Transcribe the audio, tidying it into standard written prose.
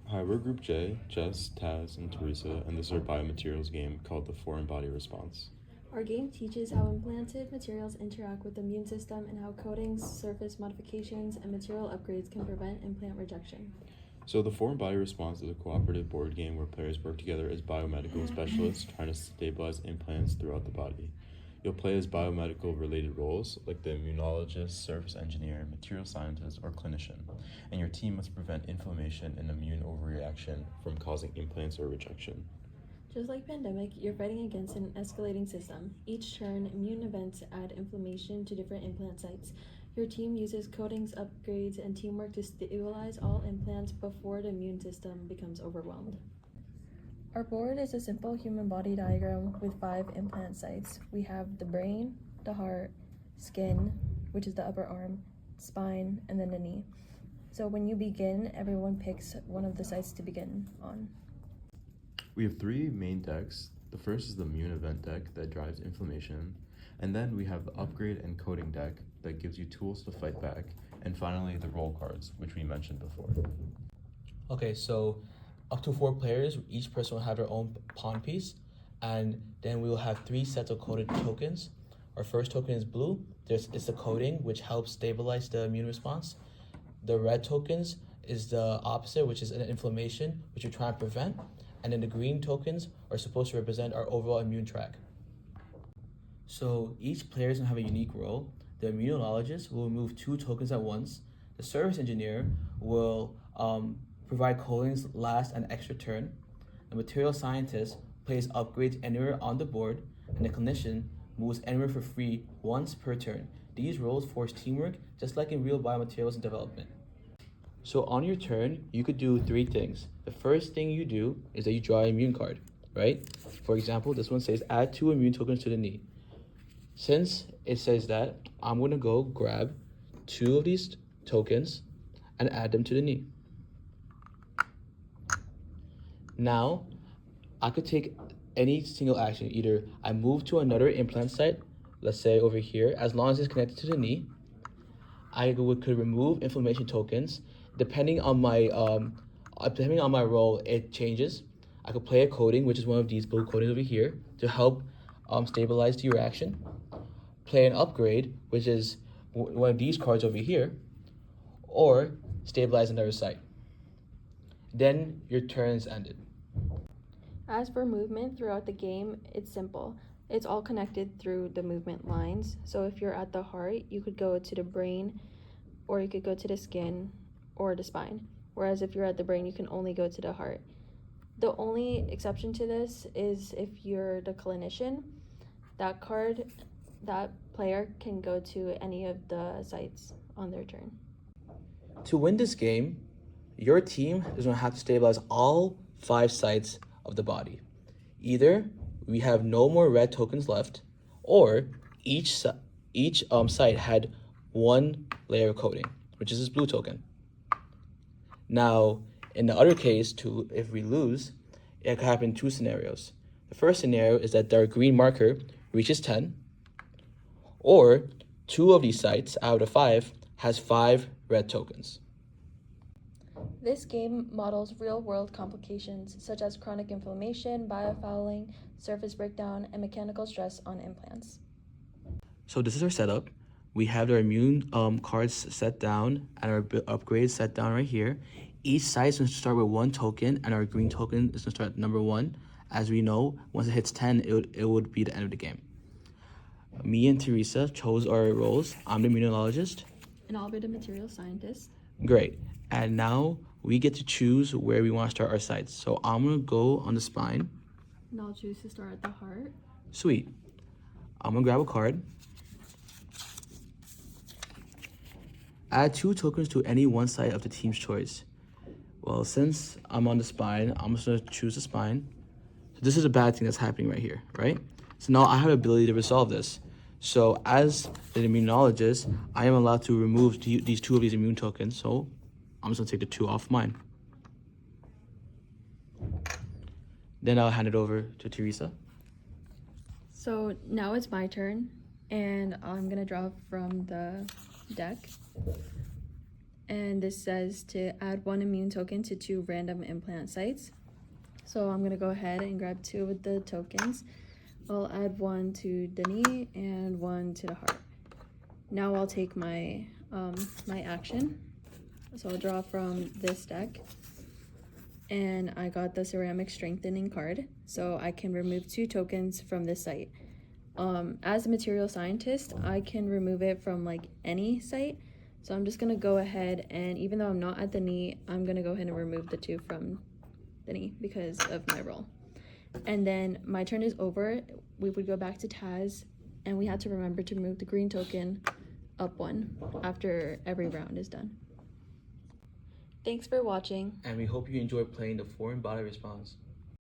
Hi, we're Group J, Jess, Taz, and Teresa, and this is our Biomaterials game called the Foreign Body Response. Our game teaches how implanted materials interact with the immune system and how coatings, surface modifications, and material upgrades can prevent implant rejection. So the Foreign Body Response is a cooperative board game where players work together as biomedical specialists trying to stabilize implants throughout the body. You'll play as biomedical related roles like the immunologist, surface engineer, material scientist, or clinician, and your team must prevent inflammation and immune overreaction from causing implants or rejection. Just like pandemic, you're fighting against an escalating system. Each turn, immune events add inflammation to different implant sites. Your team uses coatings, upgrades, and teamwork to stabilize all implants before the immune system becomes overwhelmed. Our board is a simple human body diagram with 5 implant sites. We have the brain, the heart, skin, which is the upper arm, spine, and then the knee. So when you begin, everyone picks one of the sites to begin on. We have 3 main decks. The first is the immune event deck that drives inflammation, and then we have the upgrade and coating deck that gives you tools to fight back, and finally the roll cards, which we mentioned before. Okay, so up to 4 players, each person will have their own pawn piece, and then we will have 3 sets of coded tokens. Our first token is blue. It's the coating, which helps stabilize the immune response. The red tokens is the opposite, which is an inflammation, which we're trying to prevent. And then the green tokens are supposed to represent our overall immune track. So each player is gonna have a unique role. The immunologist will remove 2 tokens at once. The service engineer will provide coatings last an extra turn. The material scientist plays upgrades anywhere on the board, and the clinician moves anywhere for free once per turn. These roles force teamwork, just like in real biomaterials and development. So on your turn, you could do 3 things. The first thing you do is that you draw an immune card, right? For example, this one says add 2 immune tokens to the knee. Since it says that, I'm gonna go grab 2 of these tokens and add them to the knee. Now, I could take any single action. Either I move to another implant site, let's say over here, as long as it's connected to the knee. I could remove inflammation tokens. Depending on my role, it changes. I could play a coating, which is one of these blue coatings over here, to help stabilize the reaction. Play an upgrade, which is one of these cards over here, or stabilize another site. Then your turn is ended. As for movement throughout the game, it's simple. It's all connected through the movement lines. So if you're at the heart, you could go to the brain, or you could go to the skin, or the spine. Whereas if you're at the brain, you can only go to the heart. The only exception to this is if you're the clinician, that player can go to any of the sites on their turn. To win this game, your team is going to have to stabilize all 5 sites of the body. Either we have no more red tokens left, or each site had 1 layer of coating, which is this blue token. Now, in the other case, if we lose, it could happen in 2 scenarios. The first scenario is that our green marker reaches 10, or 2 of these sites out of the 5 has 5 red tokens. This game models real-world complications such as chronic inflammation, biofouling, surface breakdown, and mechanical stress on implants. So this is our setup. We have our immune cards set down and our upgrades set down right here. Each site is going to start with 1 token, and our green token is going to start at number 1. As we know, once it hits 10, it would be the end of the game. Me and Teresa chose our roles. I'm the immunologist. And I'll be the material scientist. Great. And now we get to choose where we want to start our sites. So I'm going to go on the spine. And I'll choose to start at the heart. Sweet. I'm going to grab a card. Add 2 tokens to any one side of the team's choice. Well, since I'm on the spine, I'm just going to choose the spine. So this is a bad thing that's happening right here, right? So now I have the ability to resolve this. So as the immunologist, I am allowed to remove these 2 of these immune tokens. So I'm just going to take the 2 off mine. Then I'll hand it over to Teresa. So now it's my turn, and I'm gonna draw from the deck. and this says to add 1 immune token to 2 random implant sites. So I'm gonna go ahead and grab 2 of the tokens. I'll add 1 to the knee and 1 to the heart. Now I'll take my my action. So I'll draw from this deck, and I got the ceramic strengthening card, so I can remove 2 tokens from this site. As a material scientist, I can remove it from like any site. So I'm just gonna go ahead, and even though I'm not at the knee, I'm gonna go ahead and remove the 2 from the knee because of my role. And then my turn is over. We would go back to Taz, and we had to remember to move the green token up 1 after every round is done. Thanks for watching. And we hope you enjoy playing the foreign body response.